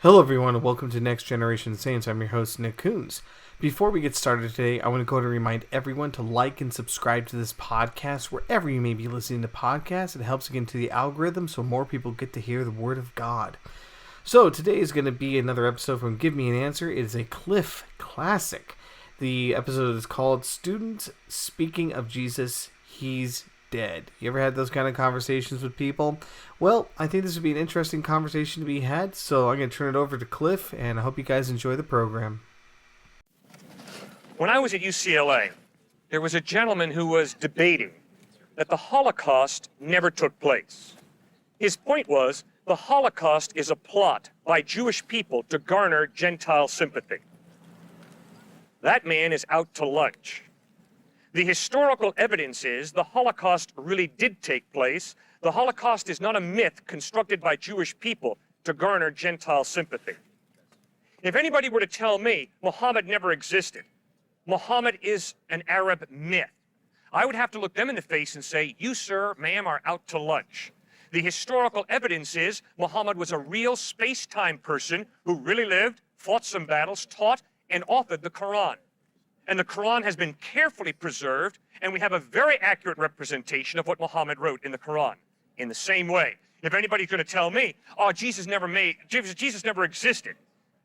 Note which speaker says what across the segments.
Speaker 1: Hello, everyone, and welcome to Next Generation Saints. I'm your host, Nick Coons. Before we get started today, I want to go to remind everyone to like and subscribe to this podcast wherever you may be listening to podcasts. It helps get into the algorithm so more people get to hear the Word of God. So today is going to be another episode from Give Me an Answer. It is a Cliff classic. The episode is called Students Speaking of Jesus, He's Dead. You ever had those kind of conversations with people? Well, I think this would be an interesting conversation to be had, so I'm going to turn it over to Cliff, and I hope you guys enjoy the program.
Speaker 2: When I was at UCLA, there was a gentleman who was debating that the Holocaust never took place. His point was the Holocaust is a plot by Jewish people to garner Gentile sympathy. That man is out to lunch. The historical evidence is the Holocaust really did take place. The Holocaust is not a myth constructed by Jewish people to garner Gentile sympathy. If anybody were to tell me Muhammad never existed, Muhammad is an Arab myth, I would have to look them in the face and say, you, sir, ma'am, are out to lunch. The historical evidence is Muhammad was a real space-time person who really lived, fought some battles, taught, and authored the Quran. And the Quran has been carefully preserved, and we have a very accurate representation of what Muhammad wrote in the Quran. In the same way, if anybody's going to tell me, oh, Jesus never existed,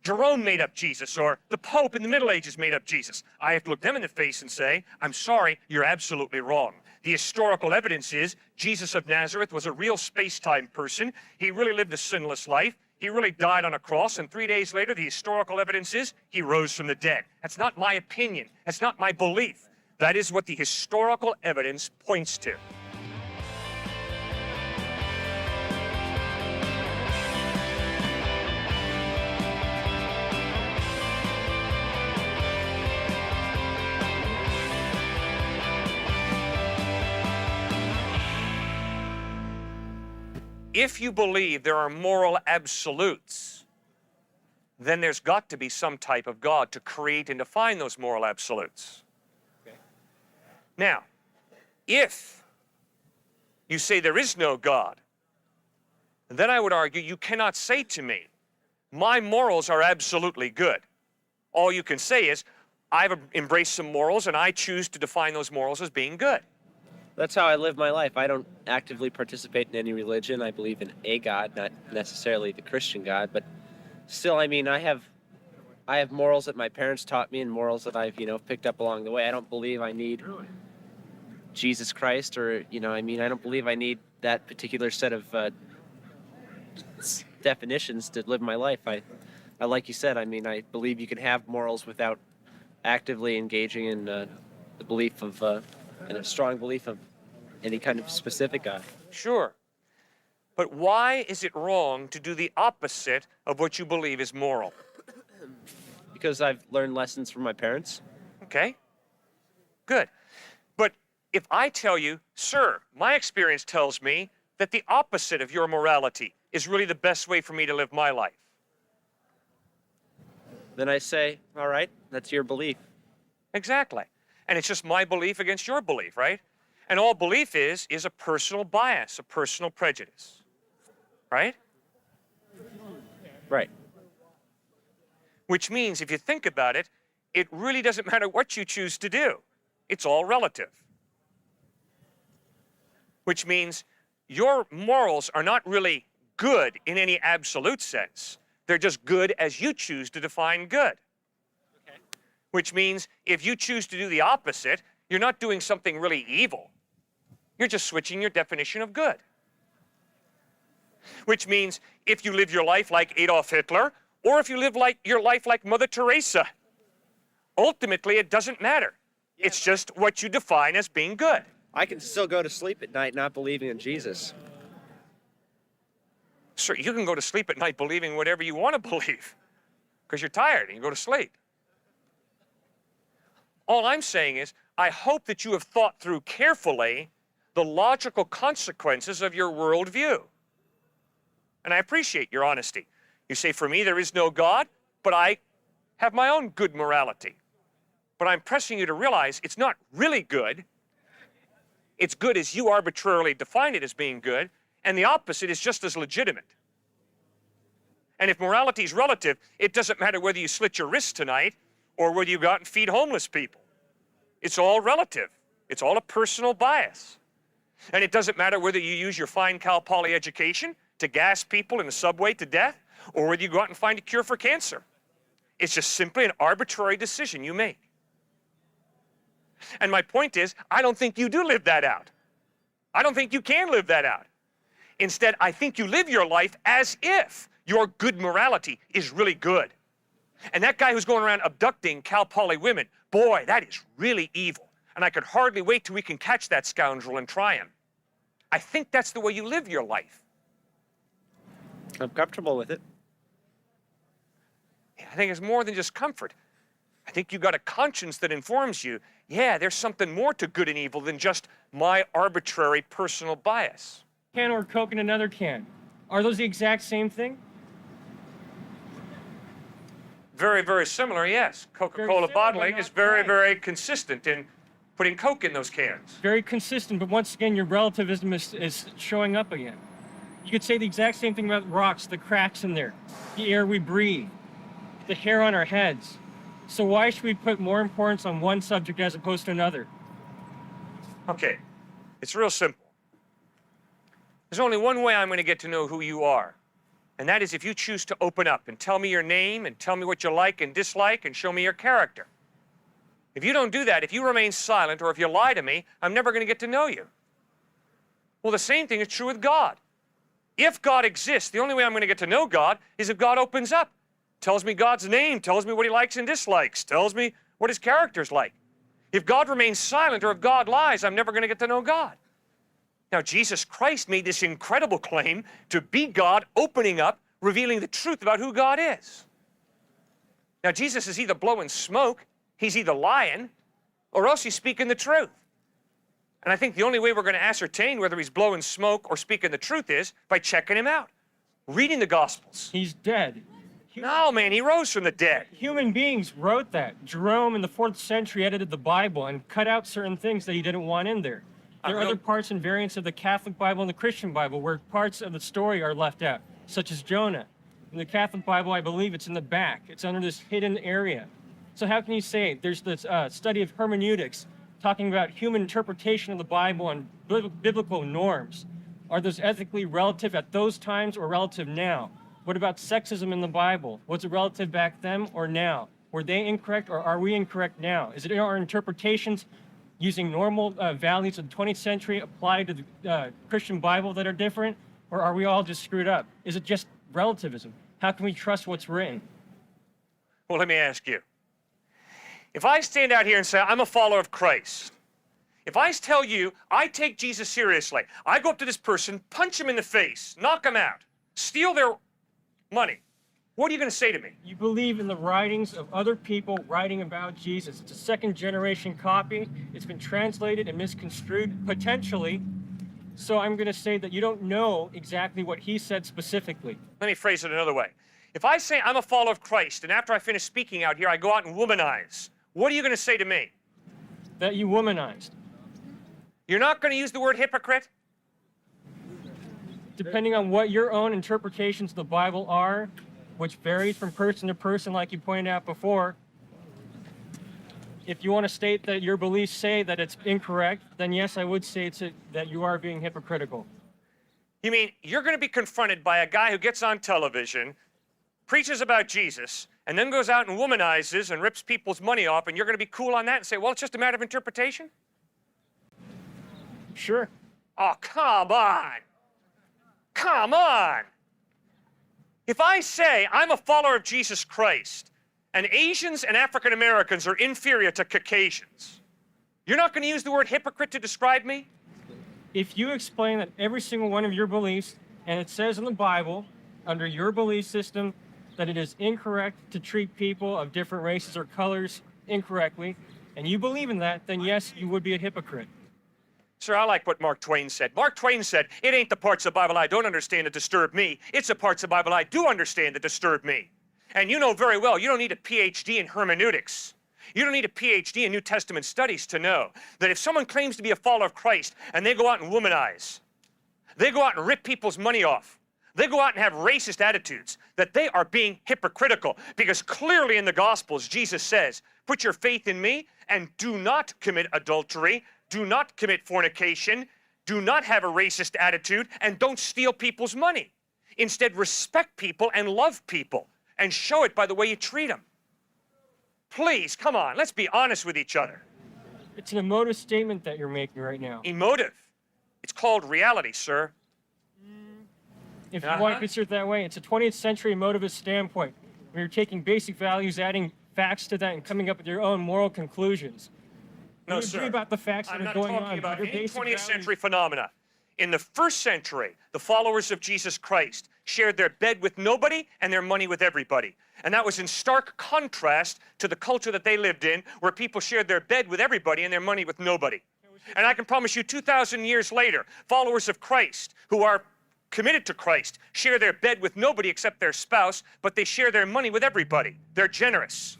Speaker 2: Jerome made up Jesus, or the Pope in the Middle Ages made up Jesus, I have to look them in the face and say, I'm sorry, you're absolutely wrong. The historical evidence is Jesus of Nazareth was a real space-time person. He really lived a sinless life. He really died on a cross, and 3 days later, the historical evidence is he rose from the dead. That's not my opinion. That's not my belief. That is what the historical evidence points to. If you believe there are moral absolutes, then there's got to be some type of God to create and define those moral absolutes. Okay. Now, if you say there is no God, then I would argue you cannot say to me, my morals are absolutely good. All you can say is, I've embraced some morals and I choose to define those morals as being good.
Speaker 3: That's how I live my life. I don't actively participate in any religion. I believe in a God, not necessarily the Christian God, but still, I mean, I have morals that my parents taught me and morals that I've, picked up along the way. I don't believe I need Jesus Christ or, I don't believe I need that particular set of definitions to live my life. I like you said, I believe you can have morals without actively engaging in the belief of, and a strong belief of any kind of specific God.
Speaker 2: Sure. But why is it wrong to do the opposite of what you believe is moral?
Speaker 3: Because I've learned lessons from my parents.
Speaker 2: Okay. Good. But if I tell you, sir, my experience tells me that the opposite of your morality is really the best way for me to live my life.
Speaker 3: Then I say, all right, that's your belief.
Speaker 2: Exactly. And it's just my belief against your belief, right? And all belief is a personal bias, a personal prejudice, right?
Speaker 3: Right.
Speaker 2: Which means, if you think about it, it really doesn't matter what you choose to do. It's all relative. Which means your morals are not really good in any absolute sense. They're just good as you choose to define good. Okay. Which means if you choose to do the opposite, you're not doing something really evil. You're just switching your definition of good. Which means if you live your life like Adolf Hitler, or if you live your life like Mother Teresa, ultimately it doesn't matter.
Speaker 3: Yeah,
Speaker 2: it's just what you define as being good.
Speaker 3: I can still go to sleep at night not believing in Jesus.
Speaker 2: Sir, you can go to sleep at night believing whatever you want to believe because you're tired and you go to sleep. All I'm saying is, I hope that you have thought through carefully the logical consequences of your worldview. And I appreciate your honesty. You say, for me, there is no God, but I have my own good morality. But I'm pressing you to realize it's not really good. It's good as you arbitrarily define it as being good, and the opposite is just as legitimate. And if morality is relative, it doesn't matter whether you slit your wrists tonight or whether you go out and feed homeless people. It's all relative. It's all a personal bias. And it doesn't matter whether you use your fine Cal Poly education to gas people in the subway to death or whether you go out and find a cure for cancer. It's just simply an arbitrary decision you make. And my point is, I don't think you do live that out. I don't think you can live that out. Instead, I think you live your life as if your good morality is really good. And that guy who's going around abducting Cal Poly women, boy, that is really evil. And I could hardly wait till we can catch that scoundrel and try him. I think that's the way you live your life.
Speaker 3: I'm comfortable with it.
Speaker 2: I think it's more than just comfort. I think you got a conscience that informs you, yeah, there's something more to good and evil than just my arbitrary personal bias.
Speaker 4: Can or Coke in another can. Are those the exact same thing?
Speaker 2: Very, very similar, yes. Coca-Cola
Speaker 4: similar,
Speaker 2: bottling
Speaker 4: but
Speaker 2: is
Speaker 4: not
Speaker 2: very,
Speaker 4: quite.
Speaker 2: very consistent in putting Coke in those cans.
Speaker 4: Very consistent, but once again, your relativism is showing up again. You could say the exact same thing about rocks, the cracks in there, the air we breathe, the hair on our heads. So why should we put more importance on one subject as opposed to another?
Speaker 2: Okay, it's real simple. There's only one way I'm going to get to know who you are, and that is if you choose to open up and tell me your name and tell me what you like and dislike and show me your character. If you don't do that, if you remain silent or if you lie to me, I'm never going to get to know you. Well, the same thing is true with God. If God exists, the only way I'm going to get to know God is if God opens up, tells me God's name, tells me what he likes and dislikes, tells me what his character's like. If God remains silent or if God lies, I'm never going to get to know God. Now, Jesus Christ made this incredible claim to be God, opening up, revealing the truth about who God is. Now, Jesus is either blowing smoke, he's either lying, or else he's speaking the truth. And I think the only way we're going to ascertain whether he's blowing smoke or speaking the truth is by checking him out, reading the Gospels.
Speaker 4: He's dead.
Speaker 2: No, man, he rose from the dead.
Speaker 4: Human beings wrote that. Jerome in the 4th century edited the Bible and cut out certain things that he didn't want in there. There are other parts and variants of the Catholic Bible and the Christian Bible where parts of the story are left out, such as Jonah. In the Catholic Bible, I believe it's in the back. It's under this hidden area. So how can you say there's this study of hermeneutics talking about human interpretation of the Bible and biblical norms? Are those ethically relative at those times or relative now? What about sexism in the Bible? Was it relative back then or now? Were they incorrect or are we incorrect now? Is it our interpretations using normal values of the 20th century applied to the Christian Bible that are different? Or are we all just screwed up? Is it just relativism? How can we trust what's written?
Speaker 2: Well, let me ask you. If I stand out here and say, I'm a follower of Christ, if I tell you I take Jesus seriously, I go up to this person, punch him in the face, knock him out, steal their money, what are you going to say to me?
Speaker 4: You believe in the writings of other people writing about Jesus. It's a second-generation copy. It's been translated and misconstrued, potentially. So I'm going to say that you don't know exactly what he said specifically.
Speaker 2: Let me phrase it another way. If I say I'm a follower of Christ, and after I finish speaking out here, I go out and womanize, what are you going to say to me?
Speaker 4: That you womanized.
Speaker 2: You're not going to use the word hypocrite?
Speaker 4: Depending on what your own interpretations of the Bible are, which varies from person to person, like you pointed out before, if you want to state that your beliefs say that it's incorrect, then yes, I would say that you are being hypocritical.
Speaker 2: You mean you're going to be confronted by a guy who gets on television, preaches about Jesus, and then goes out and womanizes and rips people's money off, and you're going to be cool on that and say, well, it's just a matter of interpretation?
Speaker 4: Sure.
Speaker 2: Oh, come on. Come on. If I say I'm a follower of Jesus Christ and Asians and African Americans are inferior to Caucasians, you're not going to use the word hypocrite to describe me?
Speaker 4: If you explain that every single one of your beliefs, and it says in the Bible, under your belief system, that it is incorrect to treat people of different races or colors incorrectly, and you believe in that, then yes, you would be a hypocrite.
Speaker 2: Sir, I like what Mark Twain said. Mark Twain said, it ain't the parts of the Bible I don't understand that disturb me. It's the parts of the Bible I do understand that disturb me. And you know very well, you don't need a PhD in hermeneutics. You don't need a PhD in New Testament studies to know that if someone claims to be a follower of Christ and they go out and womanize, they go out and rip people's money off, They go out and have racist attitudes, that they are being hypocritical, because clearly in the Gospels, Jesus says, put your faith in me and do not commit adultery, do not commit fornication, do not have a racist attitude, and don't steal people's money. Instead, respect people and love people and show it by the way you treat them. Please, come on, let's be honest with each other.
Speaker 4: It's an emotive statement that you're making right now.
Speaker 2: Emotive. It's called reality, sir.
Speaker 4: If you want to consider it that way, it's a 20th century emotivist standpoint, where you're taking basic values, adding facts to that, and coming up with your own moral conclusions.
Speaker 2: No,
Speaker 4: You
Speaker 2: sir.
Speaker 4: agree about the facts that
Speaker 2: I'm
Speaker 4: are
Speaker 2: not
Speaker 4: going
Speaker 2: talking
Speaker 4: on,
Speaker 2: about
Speaker 4: but your
Speaker 2: any
Speaker 4: basic
Speaker 2: 20th
Speaker 4: values-
Speaker 2: century phenomena. In the first century, the followers of Jesus Christ shared their bed with nobody and their money with everybody. And that was in stark contrast to the culture that they lived in, where people shared their bed with everybody and their money with nobody. And I can promise you 2,000 years later, followers of Christ who are committed to Christ share their bed with nobody except their spouse, but they share their money with everybody. They're generous.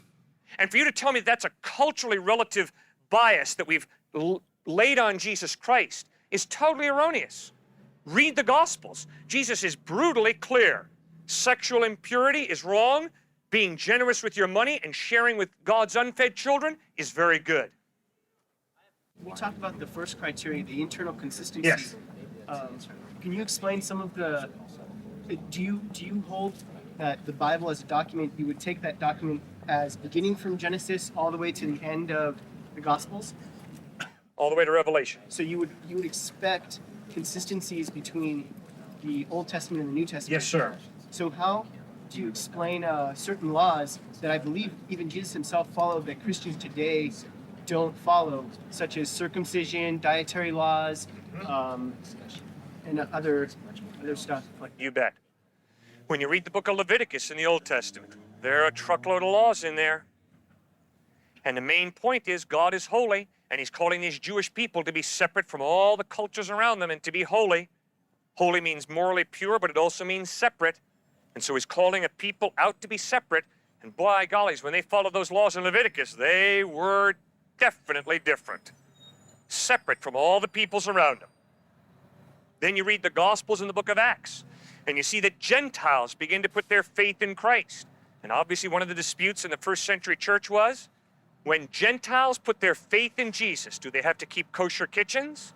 Speaker 2: And for you to tell me that's a culturally relative bias that we've laid on Jesus Christ is totally erroneous. Read the Gospels. Jesus is brutally clear. Sexual impurity is wrong. Being generous with your money and sharing with God's unfed children is very good.
Speaker 5: We talked about the first criteria, the internal consistency.
Speaker 2: Yes.
Speaker 5: Can you explain some of the? Do you hold that the Bible as a document, you would take that document as beginning from Genesis all the way to the end of the Gospels?
Speaker 2: All the way to Revelation.
Speaker 5: So you would expect consistencies between the Old Testament and the New Testament.
Speaker 2: Yes, sir.
Speaker 5: So how do you explain certain laws that I believe even Jesus himself followed that Christians today don't follow, such as circumcision, dietary laws, and other stuff like that?
Speaker 2: You bet. When you read the book of Leviticus in the Old Testament, there are a truckload of laws in there. And the main point is God is holy, and he's calling these Jewish people to be separate from all the cultures around them and to be holy. Holy means morally pure, but it also means separate. And so he's calling a people out to be separate. And by gollies, when they followed those laws in Leviticus, they were definitely different. Separate from all the peoples around them. Then you read the Gospels in the book of Acts, and you see that Gentiles begin to put their faith in Christ. And obviously one of the disputes in the first century church was, when Gentiles put their faith in Jesus, do they have to keep kosher kitchens?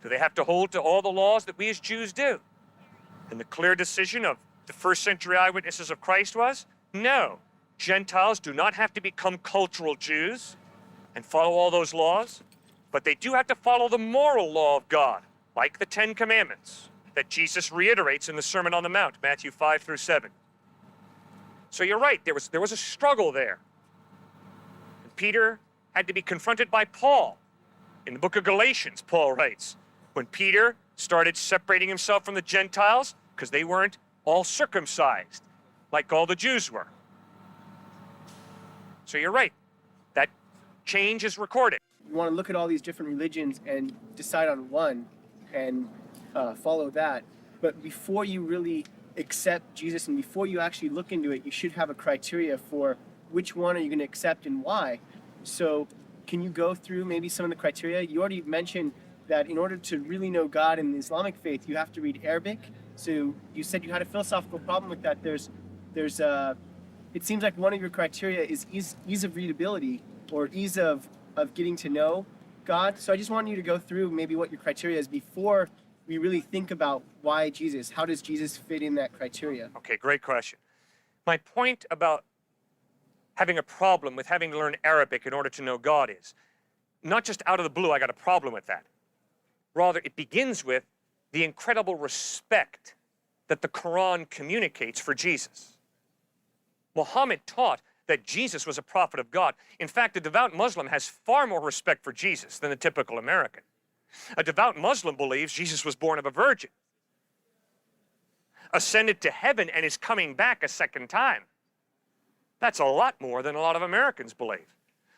Speaker 2: Do they have to hold to all the laws that we as Jews do? And the clear decision of the first century eyewitnesses of Christ was, no, Gentiles do not have to become cultural Jews and follow all those laws, but they do have to follow the moral law of God, like the Ten Commandments that Jesus reiterates in the Sermon on the Mount, Matthew 5 through 7. So you're right, there was a struggle there. And Peter had to be confronted by Paul. In the book of Galatians, Paul writes, when Peter started separating himself from the Gentiles, because they weren't all circumcised, like all the Jews were. So you're right, that change is recorded.
Speaker 5: You want to look at all these different religions and decide on one and follow that. But before you really accept Jesus and before you actually look into it, you should have a criteria for which one are you going to accept and why. So can you go through maybe some of the criteria? You already mentioned that in order to really know God in the Islamic faith, you have to read Arabic. So you said you had a philosophical problem with that. It seems like one of your criteria is ease of readability or ease of getting to know God. So I just want you to go through maybe what your criteria is before we really think about why Jesus. How does Jesus fit in that criteria?
Speaker 2: Okay, great question. My point about having a problem with having to learn Arabic in order to know God is not just out of the blue, I got a problem with that. Rather, it begins with the incredible respect that the Quran communicates for Jesus. Muhammad taught that Jesus was a prophet of God. In fact, a devout Muslim has far more respect for Jesus than the typical American. A devout Muslim believes Jesus was born of a virgin, ascended to heaven, and is coming back a second time. That's a lot more than a lot of Americans believe.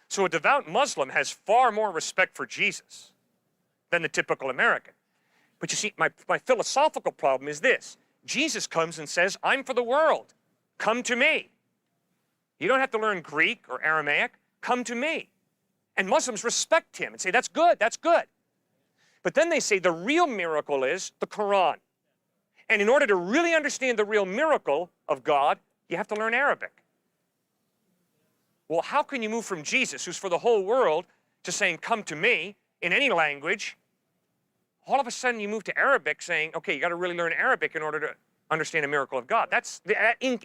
Speaker 2: So a devout Muslim has far more respect for Jesus than the typical American. But you see, my philosophical problem is this. Jesus comes and says, I'm for the world. Come to me. You don't have to learn Greek or Aramaic. Come to me. And Muslims respect him and say, that's good, that's good. But then they say the real miracle is the Quran. And in order to really understand the real miracle of God, you have to learn Arabic. Well, how can you move from Jesus, who's for the whole world, to saying, come to me, in any language? All of a sudden you move to Arabic saying, okay, you got to really learn Arabic in order to understand a miracle of God. That's the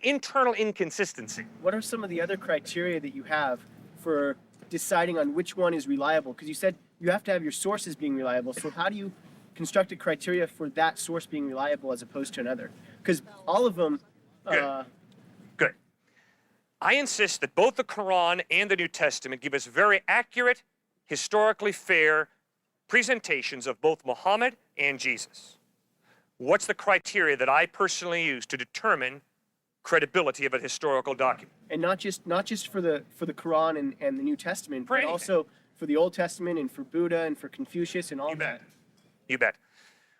Speaker 2: internal inconsistency.
Speaker 5: What are some of the other criteria that you have for deciding on which one is reliable? Because you said you have to have your sources being reliable. So how do you construct a criteria for that source being reliable as opposed to another? Because all of them...
Speaker 2: Good. I insist that both the Quran and the New Testament give us very accurate, historically fair presentations of both Muhammad and Jesus. What's the criteria that I personally use to determine credibility of a historical document?
Speaker 5: And not just for the Quran and the New Testament, but
Speaker 2: anything.
Speaker 5: also for the Old Testament and for Buddha and for Confucius and all that.
Speaker 2: You bet.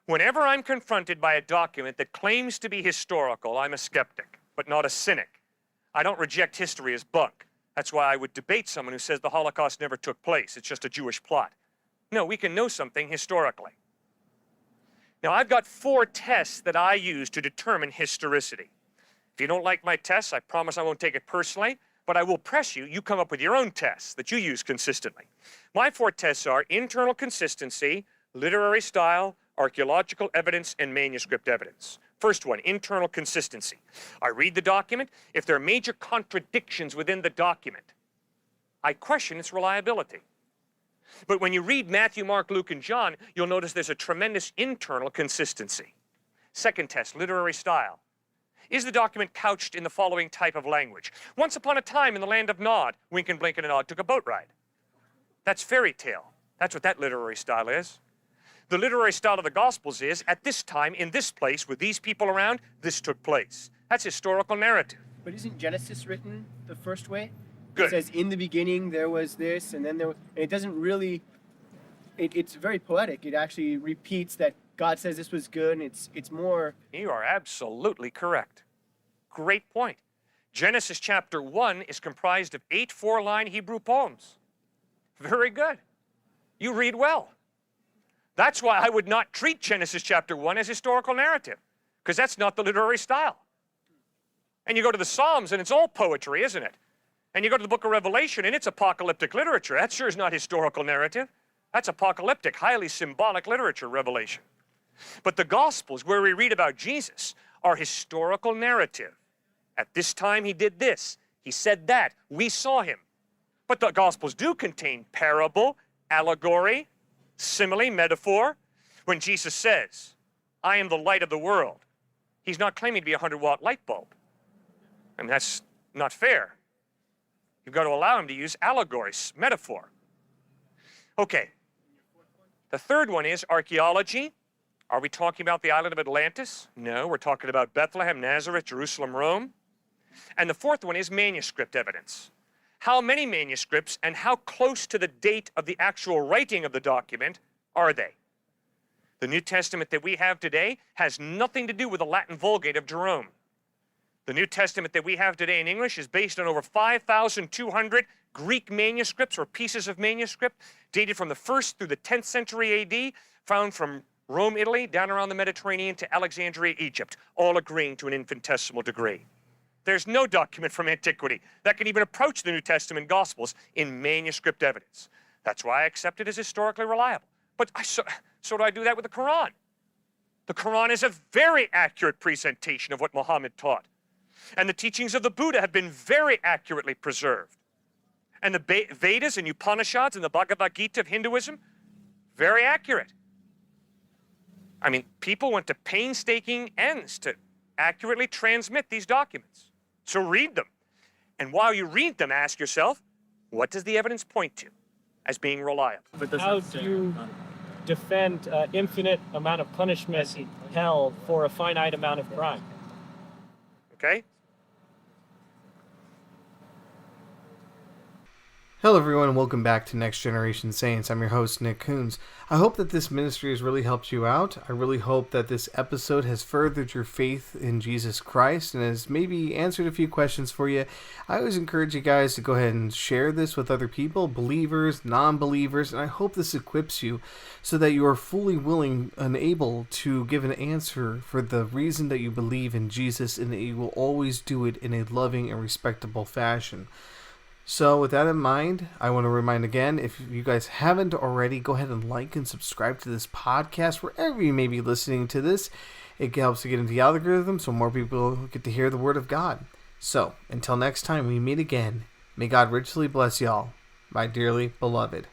Speaker 2: Whenever I'm confronted by a document that claims to be historical, I'm a skeptic, but not a cynic. I don't reject history as bunk. That's why I would debate someone who says the Holocaust never took place. It's just a Jewish plot. No, we can know something historically. Now, I've got 4 tests that I use to determine historicity. If you don't like my tests, I promise I won't take it personally, but I will press you. You come up with your own tests that you use consistently. My 4 tests are internal consistency, literary style, archaeological evidence, and manuscript evidence. First one, internal consistency. I read the document. If there are major contradictions within the document, I question its reliability. But when you read Matthew, Mark, Luke, and John, you'll notice there's a tremendous internal consistency. Second test, literary style. Is the document couched in the following type of language? Once upon a time in the land of Nod, Wink and Blink and Nod took a boat ride. That's fairy tale. That's what that literary style is. The literary style of the Gospels is, at this time, in this place, with these people around, this took place. That's historical narrative.
Speaker 5: But isn't Genesis written the first way?
Speaker 2: Good.
Speaker 5: It says, in the beginning there was this, and then there was, and it doesn't really, it's very poetic. It actually repeats that God says this was good, and it's more...
Speaker 2: You are absolutely correct. Great point. Genesis chapter 1 is comprised of 8 4-line Hebrew poems. Very good. You read well. That's why I would not treat Genesis chapter 1 as historical narrative, because that's not the literary style. And you go to the Psalms, and it's all poetry, isn't it? And you go to the book of Revelation, and it's apocalyptic literature. That sure is not historical narrative. That's apocalyptic, highly symbolic literature, Revelation. But the Gospels, where we read about Jesus, are historical narrative. At this time, he did this. He said that. We saw him. But the Gospels do contain parable, allegory, simile, metaphor. When Jesus says, I am the light of the world, he's not claiming to be a 100-watt light bulb. I mean, that's not fair. You've got to allow him to use allegories, metaphor. Okay. The third one is archaeology. Are we talking about the island of Atlantis? No, we're talking about Bethlehem, Nazareth, Jerusalem, Rome. And the fourth one is manuscript evidence. How many manuscripts and how close to the date of the actual writing of the document are they? The New Testament that we have today has nothing to do with the Latin Vulgate of Jerome. The New Testament that we have today in English is based on over 5,200 Greek manuscripts or pieces of manuscript dated from the 1st through the 10th century AD, found from Rome, Italy, down around the Mediterranean to Alexandria, Egypt, all agreeing to an infinitesimal degree. There's no document from antiquity that can even approach the New Testament Gospels in manuscript evidence. That's why I accept it as historically reliable. But so do I do that with the Quran. The Quran is a very accurate presentation of what Muhammad taught. And the teachings of the Buddha have been very accurately preserved. And the Vedas and Upanishads and the Bhagavad Gita of Hinduism, very accurate. I mean, people went to painstaking ends to accurately transmit these documents. So read them. And while you read them, ask yourself, what does the evidence point to as being reliable?
Speaker 4: How do you defend an infinite amount of punishment in hell for a finite amount of crime?
Speaker 2: Okay?
Speaker 1: Hello, everyone, and welcome back to Next Generation Saints. I'm your host, Nick Coons. I hope that this ministry has really helped you out. I really hope that this episode has furthered your faith in Jesus Christ and has maybe answered a few questions for you. I always encourage you guys to go ahead and share this with other people, believers, non-believers, and I hope this equips you so that you are fully willing and able to give an answer for the reason that you believe in Jesus, and that you will always do it in a loving and respectable fashion. So with that in mind, I want to remind again, if you guys haven't already, go ahead and like and subscribe to this podcast wherever you may be listening to this. It helps to get into the algorithm so more people get to hear the Word of God. So until next time we meet again, may God richly bless y'all, my dearly beloved.